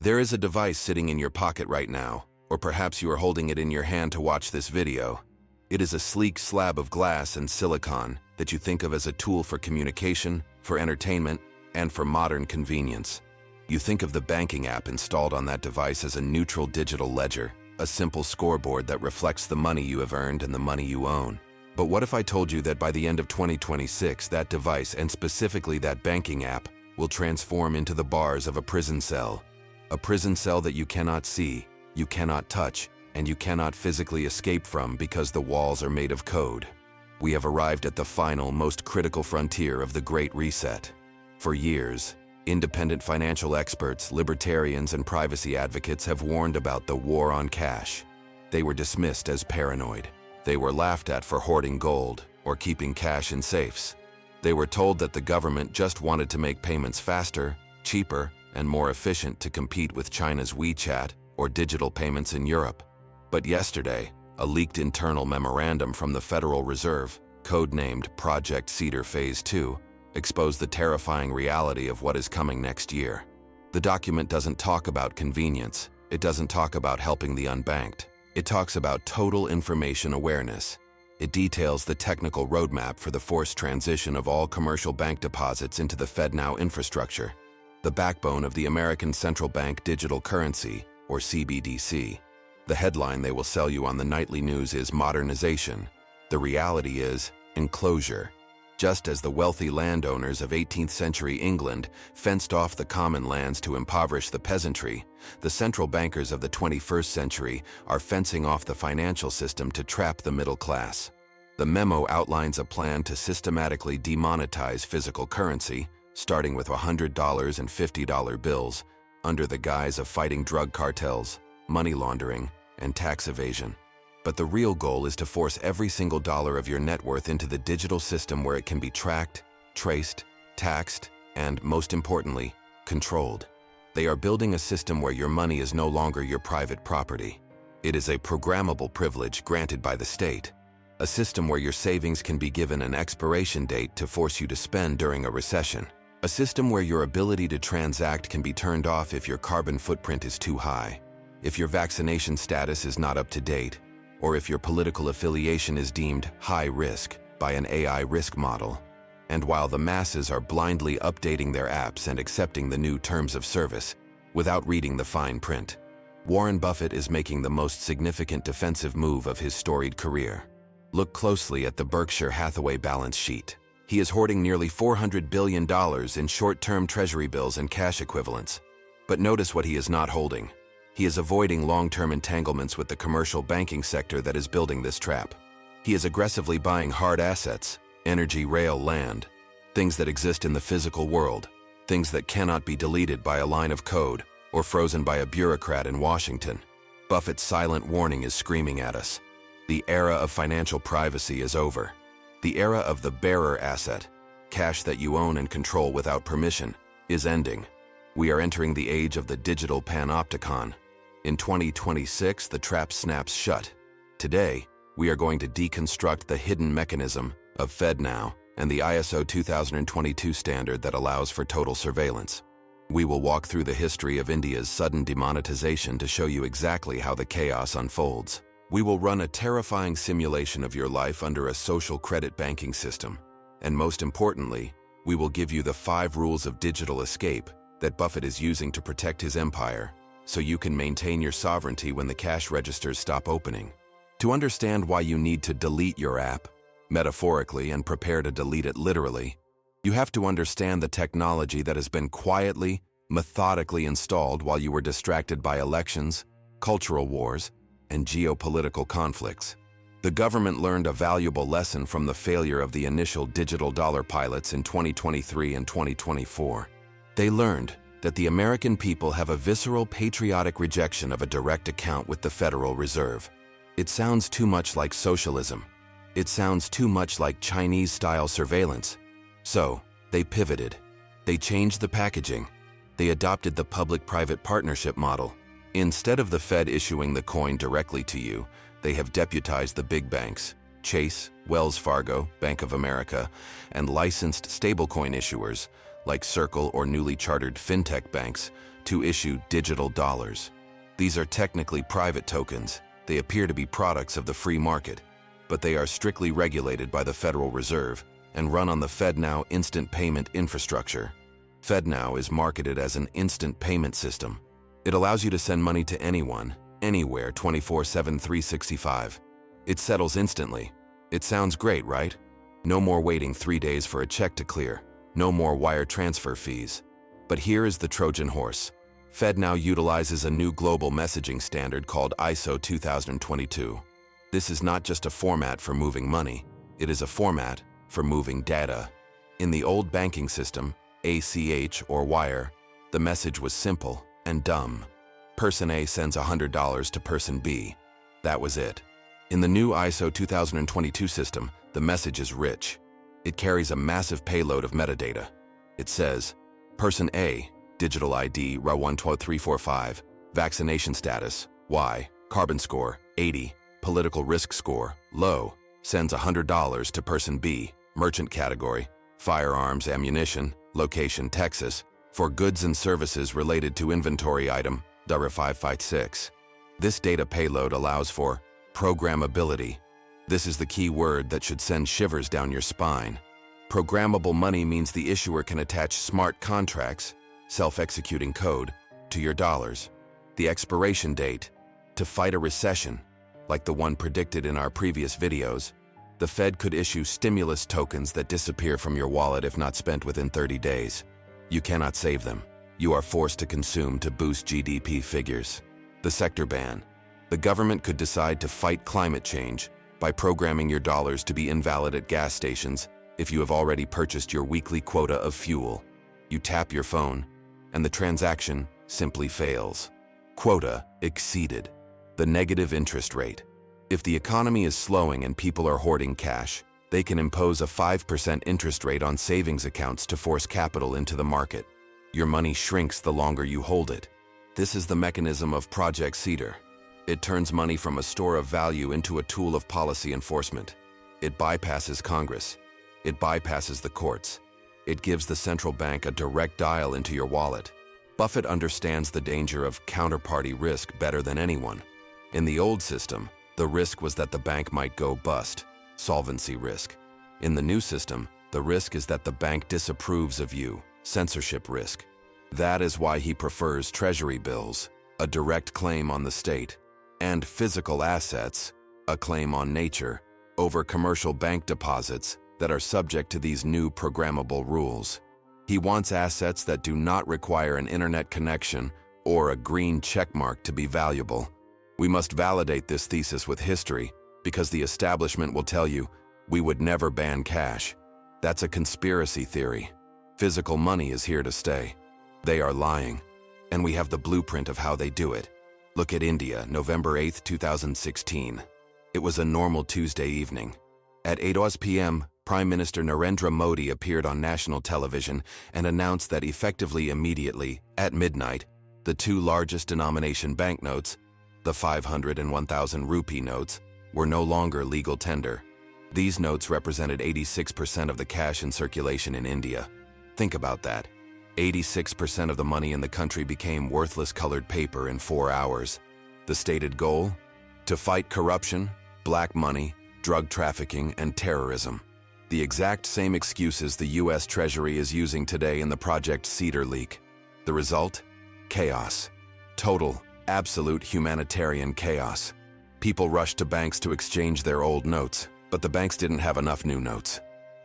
There is a device sitting in your pocket right now, or perhaps you are holding it in your hand to watch this video. It is a sleek slab of glass and silicon that you think of as a tool for communication, for entertainment, and for modern convenience. You think of the banking app installed on that device as a neutral digital ledger, a simple scoreboard that reflects the money you have earned and the money you own. But what if I told you that by the end of 2026, that device, and specifically that banking app, will transform into the bars of a prison cell? A prison cell that you cannot see, you cannot touch, and you cannot physically escape from because the walls are made of code. We have arrived at the final, most critical frontier of the Great Reset. For years, independent financial experts, libertarians, and privacy advocates have warned about the war on cash. They were dismissed as paranoid. They were laughed at for hoarding gold or keeping cash in safes. They were told that the government just wanted to make payments faster, cheaper, and more efficient to compete with China's WeChat or digital payments in Europe. But yesterday, a leaked internal memorandum from the Federal Reserve, codenamed Project Cedar Phase 2, exposed the terrifying reality of what is coming next year. The document doesn't talk about convenience. It doesn't talk about helping the unbanked. It talks about total information awareness. It details the technical roadmap for the forced transition of all commercial bank deposits into the FedNow infrastructure, the backbone of the American Central Bank Digital Currency, or CBDC. The headline they will sell you on the nightly news is modernization. The reality is enclosure. Just as the wealthy landowners of 18th century England fenced off the common lands to impoverish the peasantry, the central bankers of the 21st century are fencing off the financial system to trap the middle class. The memo outlines a plan to systematically demonetize physical currency, starting with $100 and $50 bills, under the guise of fighting drug cartels, money laundering, and tax evasion. But the real goal is to force every single dollar of your net worth into the digital system where it can be tracked, traced, taxed, and, most importantly, controlled. They are building a system where your money is no longer your private property. It is a programmable privilege granted by the state. A system where your savings can be given an expiration date to force you to spend during a recession. A system where your ability to transact can be turned off if your carbon footprint is too high, if your vaccination status is not up to date, or if your political affiliation is deemed high risk by an AI risk model. And while the masses are blindly updating their apps and accepting the new terms of service without reading the fine print, Warren Buffett is making the most significant defensive move of his storied career. Look closely at the Berkshire Hathaway balance sheet. He is hoarding nearly $400 billion in short-term treasury bills and cash equivalents. But notice what he is not holding. He is avoiding long-term entanglements with the commercial banking sector that is building this trap. He is aggressively buying hard assets, energy, rail, land, things that exist in the physical world, things that cannot be deleted by a line of code or frozen by a bureaucrat in Washington. Buffett's silent warning is screaming at us. The era of financial privacy is over. The era of the bearer asset, cash that you own and control without permission, is ending. We are entering the age of the digital panopticon. In 2026, the trap snaps shut. Today, we are going to deconstruct the hidden mechanism of FedNow and the ISO 2022 standard that allows for total surveillance. We will walk through the history of India's sudden demonetization to show you exactly how the chaos unfolds. We will run a terrifying simulation of your life under a social credit banking system. And most importantly, we will give you the 5 rules of digital escape that Buffett is using to protect his empire, so you can maintain your sovereignty when the cash registers stop opening. To understand why you need to delete your app, metaphorically, and prepare to delete it literally, you have to understand the technology that has been quietly, methodically installed while you were distracted by elections, cultural wars, and geopolitical conflicts. The government learned a valuable lesson from the failure of the initial digital dollar pilots in 2023 and 2024. They learned that the American people have a visceral patriotic rejection of a direct account with the Federal Reserve. It sounds too much like socialism. It sounds too much like Chinese-style surveillance. So, they pivoted. They changed the packaging. They adopted the public-private partnership model. Instead of the Fed issuing the coin directly to you, they have deputized the big banks, Chase, Wells Fargo, Bank of America, and licensed stablecoin issuers, like Circle or newly chartered fintech banks, to issue digital dollars. These are technically private tokens. They appear to be products of the free market, but they are strictly regulated by the Federal Reserve and run on the FedNow instant payment infrastructure. FedNow is marketed as an instant payment system. It allows you to send money to anyone, anywhere, 24/7, 365. It settles instantly. It sounds great, right? No more waiting 3 days for a check to clear. No more wire transfer fees. But here is the Trojan horse. FedNow utilizes a new global messaging standard called ISO 2022. This is not just a format for moving money. It is a format for moving data. In the old banking system, ACH or wire, the message was simple and dumb. Person A sends $100 to person B. That was it. In the new ISO 2022 system, the message is rich. It carries a massive payload of metadata. It says, Person A, digital ID, RA12345, vaccination status, Y, carbon score, 80, political risk score, low, sends $100 to person B, merchant category, firearms, ammunition, location, Texas, for goods and services related to inventory item, DYOR 556. This data payload allows for programmability. This is the key word that should send shivers down your spine. Programmable money means the issuer can attach smart contracts, self-executing code, to your dollars. The expiration date, to fight a recession, like the one predicted in our previous videos, the Fed could issue stimulus tokens that disappear from your wallet if not spent within 30 days. You cannot save them. You are forced to consume to boost GDP figures. The sector ban. The government could decide to fight climate change by programming your dollars to be invalid at gas stations if you have already purchased your weekly quota of fuel. You tap your phone, and the transaction simply fails. Quota exceeded. The negative interest rate. If the economy is slowing and people are hoarding cash, they can impose a 5% interest rate on savings accounts to force capital into the market. Your money shrinks the longer you hold it. This is the mechanism of Project Cedar. It turns money from a store of value into a tool of policy enforcement. It bypasses Congress. It bypasses the courts. It gives the central bank a direct dial into your wallet. Buffett understands the danger of counterparty risk better than anyone. In the old system, the risk was that the bank might go bust, solvency risk. In the new system, the risk is that the bank disapproves of you, censorship risk. That is why he prefers treasury bills, a direct claim on the state, and physical assets, a claim on nature, over commercial bank deposits that are subject to these new programmable rules. He wants assets that do not require an internet connection or a green checkmark to be valuable. We must validate this thesis with history because the establishment will tell you, we would never ban cash. That's a conspiracy theory. Physical money is here to stay. They are lying, and we have the blueprint of how they do it. Look at India, November 8, 2016. It was a normal Tuesday evening. At 8 p.m., Prime Minister Narendra Modi appeared on national television and announced that effectively immediately, at midnight, the two largest denomination banknotes, the 500 and 1,000 rupee notes, were no longer legal tender. These notes represented 86% of the cash in circulation in India. Think about that. 86% of the money in the country became worthless colored paper in 4 hours. The stated goal? To fight corruption, black money, drug trafficking, and terrorism. The exact same excuses the U.S. Treasury is using today in the Project Cedar leak. The result? Chaos. Total, absolute humanitarian chaos. People rushed to banks to exchange their old notes, but the banks didn't have enough new notes.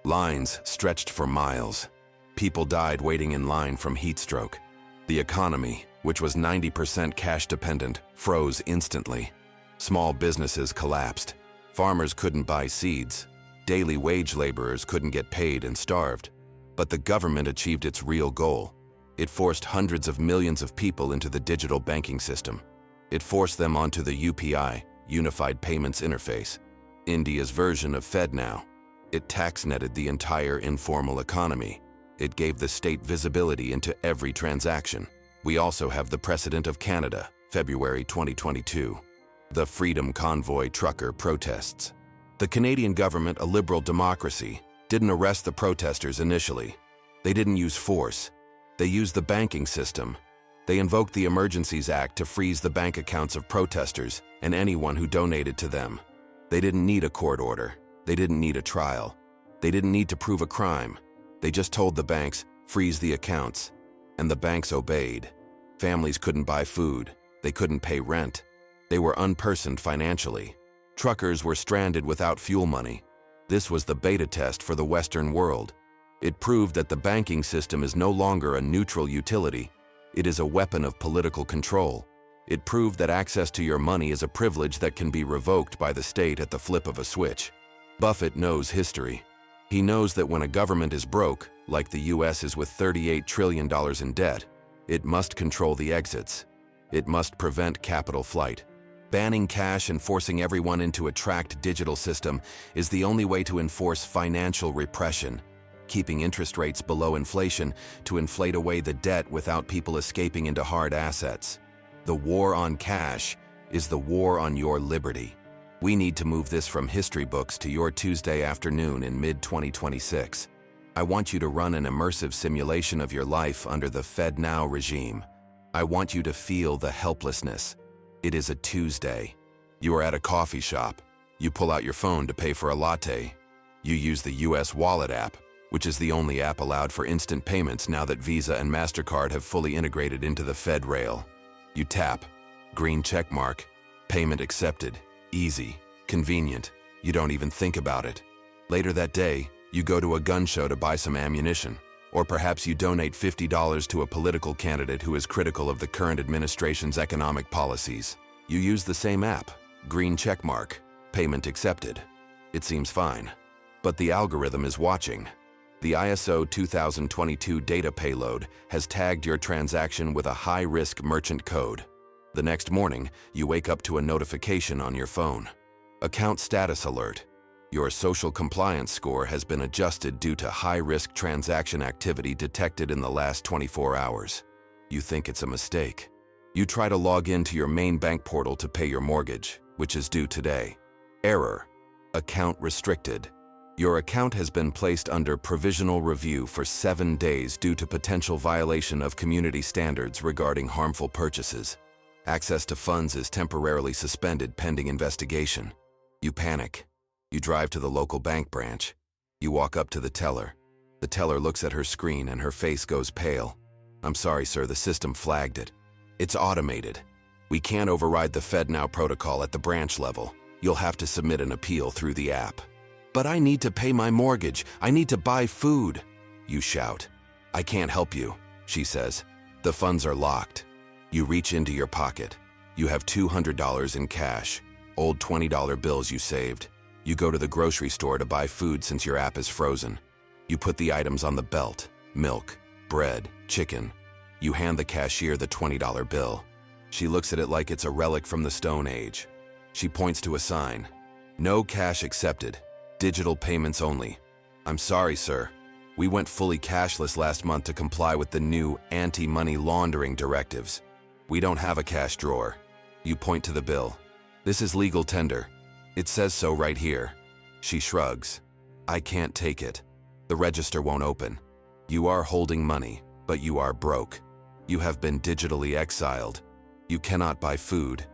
Lines stretched for miles. People died waiting in line from heat stroke. The economy, which was 90% cash dependent, froze instantly. Small businesses collapsed. Farmers couldn't buy seeds. Daily wage laborers couldn't get paid and starved. But the government achieved its real goal. It forced hundreds of millions of people into the digital banking system. It forced them onto the UPI, Unified Payments Interface, India's version of FedNow. It tax-netted the entire informal economy. It gave the state visibility into every transaction. We also have the precedent of Canada, February 2022. The Freedom Convoy trucker protests. The Canadian government, a liberal democracy, didn't arrest the protesters initially. They didn't use force. They used the banking system. They invoked the Emergencies Act to freeze the bank accounts of protesters and anyone who donated to them. They didn't need a court order. They didn't need a trial. They didn't need to prove a crime. They just told the banks, freeze the accounts. And the banks obeyed. Families couldn't buy food. They couldn't pay rent. They were unpersoned financially. Truckers were stranded without fuel money. This was the beta test for the Western world. It proved that the banking system is no longer a neutral utility. It is a weapon of political control. It proved that access to your money is a privilege that can be revoked by the state at the flip of a switch. Buffett knows history. He knows that when a government is broke, like the US is with $38 trillion in debt, it must control the exits. It must prevent capital flight. Banning cash and forcing everyone into a tracked digital system is the only way to enforce financial repression, keeping interest rates below inflation to inflate away the debt without people escaping into hard assets. The war on cash is the war on your liberty. We need to move this from history books to your Tuesday afternoon in mid-2026. I want you to run an immersive simulation of your life under the FedNow regime. I want you to feel the helplessness. It is a Tuesday. You are at a coffee shop. You pull out your phone to pay for a latte. You use the US Wallet app, which is the only app allowed for instant payments now that Visa and MasterCard have fully integrated into the Fed rail. You tap, green check mark, payment accepted, easy, convenient, you don't even think about it. Later that day, you go to a gun show to buy some ammunition, or perhaps you donate $50 to a political candidate who is critical of the current administration's economic policies. You use the same app, green check mark, payment accepted. It seems fine. But the algorithm is watching. The ISO 2022 data payload has tagged your transaction with a high-risk merchant code. The next morning, you wake up to a notification on your phone. Account status alert. Your social compliance score has been adjusted due to high-risk transaction activity detected in the last 24 hours. You think it's a mistake. You try to log in to your main bank portal to pay your mortgage, which is due today. Error. Account restricted. Your account has been placed under provisional review for 7 days due to potential violation of community standards regarding harmful purchases. Access to funds is temporarily suspended pending investigation. You panic. You drive to the local bank branch. You walk up to the teller. The teller looks at her screen and her face goes pale. "I'm sorry, sir, the system flagged it. It's automated. We can't override the FedNow protocol at the branch level. You'll have to submit an appeal through the app." "But I need to pay my mortgage. I need to buy food." You shout. "I can't help you," she says. "The funds are locked." You reach into your pocket. You have $200 in cash, old $20 bills you saved. You go to the grocery store to buy food since your app is frozen. You put the items on the belt: milk, bread, chicken. You hand the cashier the $20 bill. She looks at it like it's a relic from the Stone Age. She points to a sign. "No cash accepted. Digital payments only." "I'm sorry, sir. We went fully cashless last month to comply with the new anti-money laundering directives. We don't have a cash drawer." You point to the bill. "This is legal tender. It says so right here." She shrugs. "I can't take it. The register won't open. You are holding money, but you are broke. You have been digitally exiled. You cannot buy food.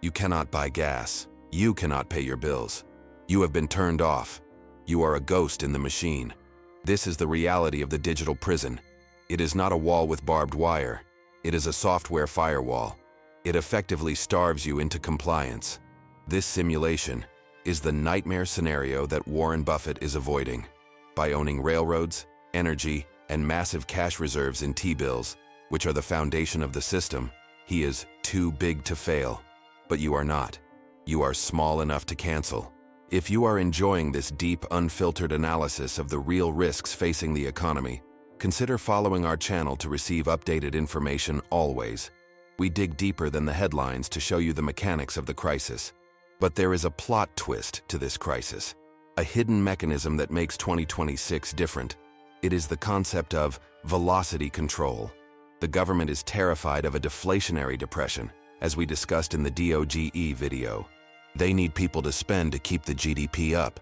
You cannot buy gas. You cannot pay your bills. You have been turned off. You are a ghost in the machine." This is the reality of the digital prison. It is not a wall with barbed wire. It is a software firewall. It effectively starves you into compliance. This simulation is the nightmare scenario that Warren Buffett is avoiding. By owning railroads, energy, and massive cash reserves in T-bills, which are the foundation of the system, he is too big to fail. But you are not. You are small enough to cancel. If you are enjoying this deep, unfiltered analysis of the real risks facing the economy, consider following our channel to receive updated information always. We dig deeper than the headlines to show you the mechanics of the crisis. But there is a plot twist to this crisis, a hidden mechanism that makes 2026 different. It is the concept of velocity control. The government is terrified of a deflationary depression, as we discussed in the DOGE video. They need people to spend to keep the GDP up.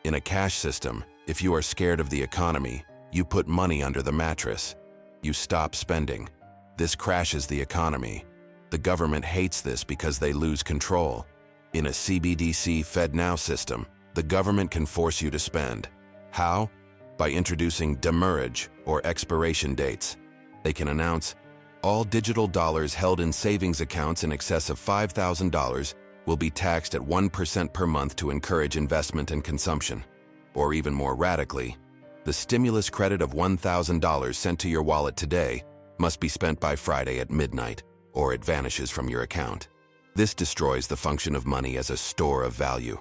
In a cash system, if you are scared of the economy, you put money under the mattress. You stop spending. This crashes the economy. The government hates this because they lose control. In a CBDC FedNow system, the government can force you to spend. How? By introducing demurrage, or expiration dates. They can announce, all digital dollars held in savings accounts in excess of $5,000 will be taxed at 1% per month to encourage investment and consumption. Or even more radically, the stimulus credit of $1,000 sent to your wallet today must be spent by Friday at midnight, or it vanishes from your account. This destroys the function of money as a store of value.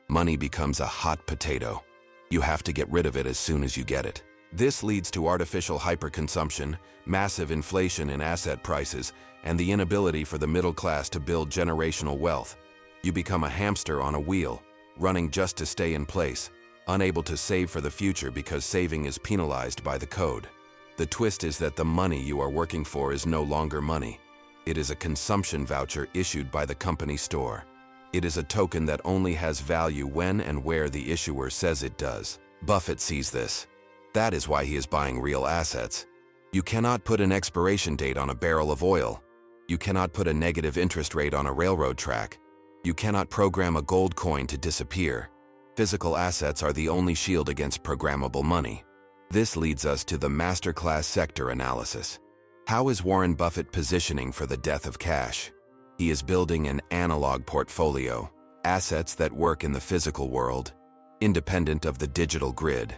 Money becomes a hot potato. You have to get rid of it as soon as you get it. This leads to artificial hyperconsumption, massive inflation in asset prices, and the inability for the middle class to build generational wealth. You become a hamster on a wheel, running just to stay in place, unable to save for the future because saving is penalized by the code. The twist is that the money you are working for is no longer money. It is a consumption voucher issued by the company store. It is a token that only has value when and where the issuer says it does. Buffett sees this. That is why he is buying real assets. You cannot put an expiration date on a barrel of oil. You cannot put a negative interest rate on a railroad track. You cannot program a gold coin to disappear. Physical assets are the only shield against programmable money. This leads us to the masterclass sector analysis. How is Warren Buffett positioning for the death of cash? He is building an analog portfolio, assets that work in the physical world, independent of the digital grid.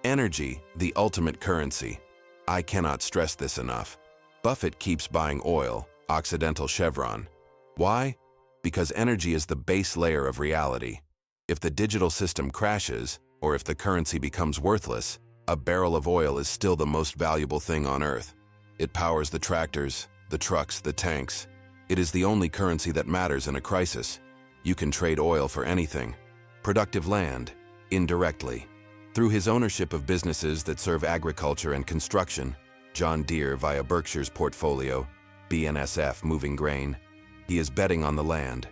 Energy, the ultimate currency. I cannot stress this enough. Buffett keeps buying oil, Occidental Chevron. Why? Because energy is the base layer of reality. If the digital system crashes, or if the currency becomes worthless, a barrel of oil is still the most valuable thing on Earth. It powers the tractors, the trucks, the tanks. It is the only currency that matters in a crisis. You can trade oil for anything. Productive land, indirectly. Through his ownership of businesses that serve agriculture and construction, John Deere via Berkshire's portfolio, BNSF moving grain, he is betting on the land.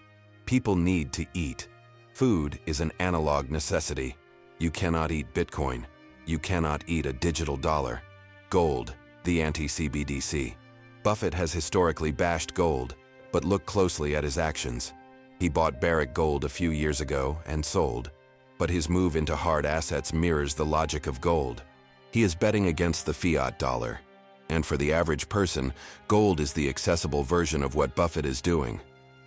People need to eat. Food is an analog necessity. You cannot eat Bitcoin. You cannot eat a digital dollar. Gold, the anti-CBDC. Buffett has historically bashed gold, but look closely at his actions. He bought Barrick Gold a few years ago and sold. But his move into hard assets mirrors the logic of gold. He is betting against the fiat dollar. And for the average person, gold is the accessible version of what Buffett is doing.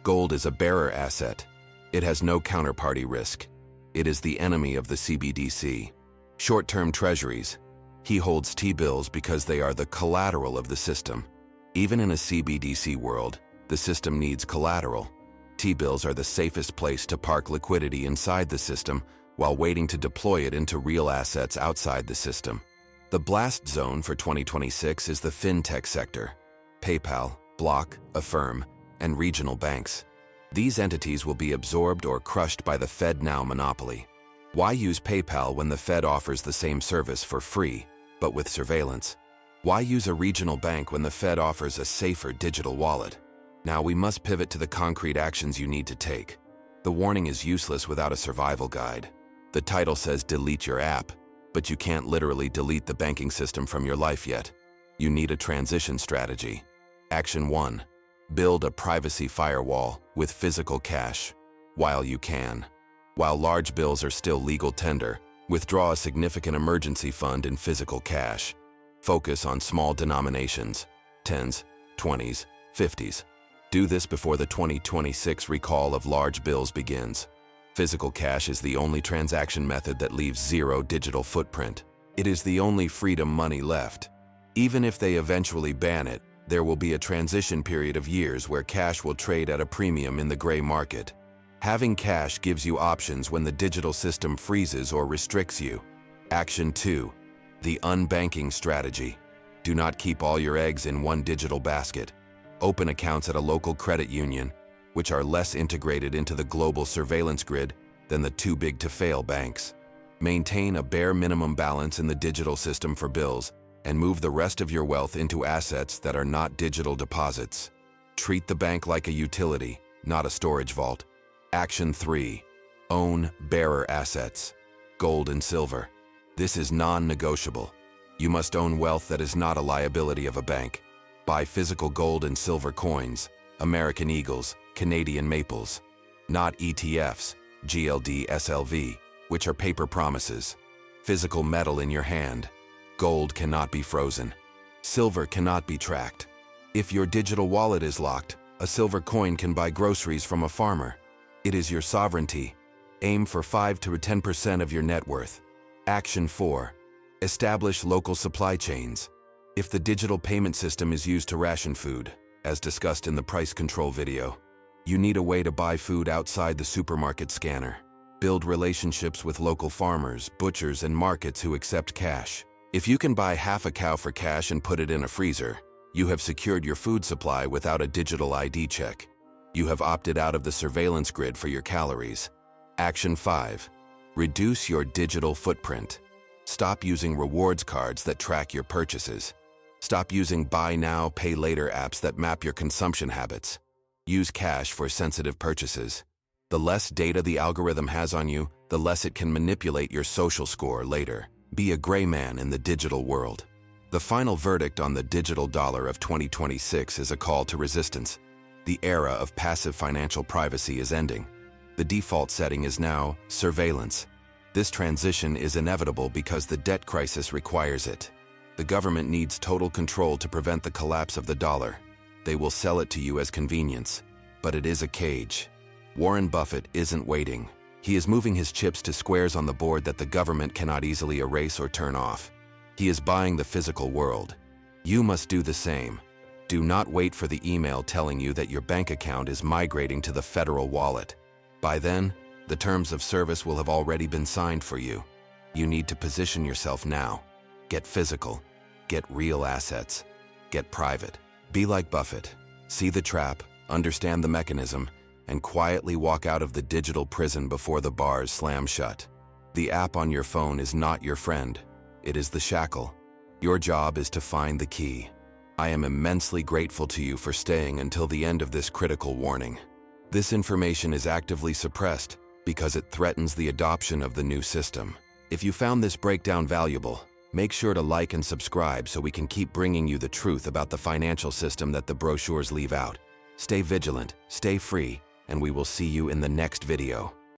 Gold is a bearer asset. It has no counterparty risk. It is the enemy of the CBDC. Short-term treasuries. He holds T-bills because they are the collateral of the system. Even in a CBDC world, the system needs collateral. T-bills are the safest place to park liquidity inside the system while waiting to deploy it into real assets outside the system. The blast zone for 2026 is the fintech sector. PayPal, Block, Affirm, and regional banks. These entities will be absorbed or crushed by the FedNow monopoly. Why use PayPal when the Fed offers the same service for free, but with surveillance? Why use a regional bank when the Fed offers a safer digital wallet? Now we must pivot to the concrete actions you need to take. The warning is useless without a survival guide. The title says delete your app, but you can't literally delete the banking system from your life yet. You need a transition strategy. Action 1. Build a privacy firewall with physical cash while you can. While large bills are still legal tender, withdraw a significant emergency fund in physical cash. Focus on small denominations, 10s, 20s, 50s. Do this before the 2026 recall of large bills begins. Physical cash is the only transaction method that leaves zero digital footprint. It is the only freedom money left. Even if they eventually ban it, there will be a transition period of years where cash will trade at a premium in the gray market. Having cash gives you options when the digital system freezes or restricts you. Action 2. The unbanking strategy. Do not keep all your eggs in one digital basket. Open accounts at a local credit union, which are less integrated into the global surveillance grid than the too-big-to-fail banks. Maintain a bare minimum balance in the digital system for bills and move the rest of your wealth into assets that are not digital deposits. Treat the bank like a utility, not a storage vault. Action 3. Own bearer assets. Gold and silver. This is non-negotiable. You must own wealth that is not a liability of a bank. Buy physical gold and silver coins, American Eagles, Canadian Maples, not ETFs, GLD, SLV, which are paper promises. Physical metal in your hand. Gold cannot be frozen. Silver cannot be tracked. If your digital wallet is locked, a silver coin can buy groceries from a farmer. It is your sovereignty. Aim for 5 to 10% of your net worth. Action 4. Establish local supply chains. If the digital payment system is used to ration food, as discussed in the price control video, you need a way to buy food outside the supermarket scanner. Build relationships with local farmers, butchers, and markets who accept cash. If you can buy half a cow for cash and put it in a freezer, you have secured your food supply without a digital ID check. You have opted out of the surveillance grid for your calories. Action 5. Reduce your digital footprint. Stop using rewards cards that track your purchases. Stop using buy now, pay later apps that map your consumption habits. Use cash for sensitive purchases. The less data the algorithm has on you, the less it can manipulate your social score later. Be a gray man in the digital world. The final verdict on the digital dollar of 2026 is a call to resistance. The era of passive financial privacy is ending. The default setting is now surveillance. This transition is inevitable because the debt crisis requires it. The government needs total control to prevent the collapse of the dollar. They will sell it to you as convenience, but it is a cage. Warren Buffett isn't waiting. He is moving his chips to squares on the board that the government cannot easily erase or turn off. He is buying the physical world. You must do the same. Do not wait for the email telling you that your bank account is migrating to the federal wallet. By then, the terms of service will have already been signed for you. You need to position yourself now. Get physical. Get real assets. Get private. Be like Buffett. See the trap, understand the mechanism, and quietly walk out of the digital prison before the bars slam shut. The app on your phone is not your friend. It is the shackle. Your job is to find the key. I am immensely grateful to you for staying until the end of this critical warning. This information is actively suppressed because it threatens the adoption of the new system. If you found this breakdown valuable, make sure to like and subscribe so we can keep bringing you the truth about the financial system that the brochures leave out. Stay vigilant, stay free, and we will see you in the next video.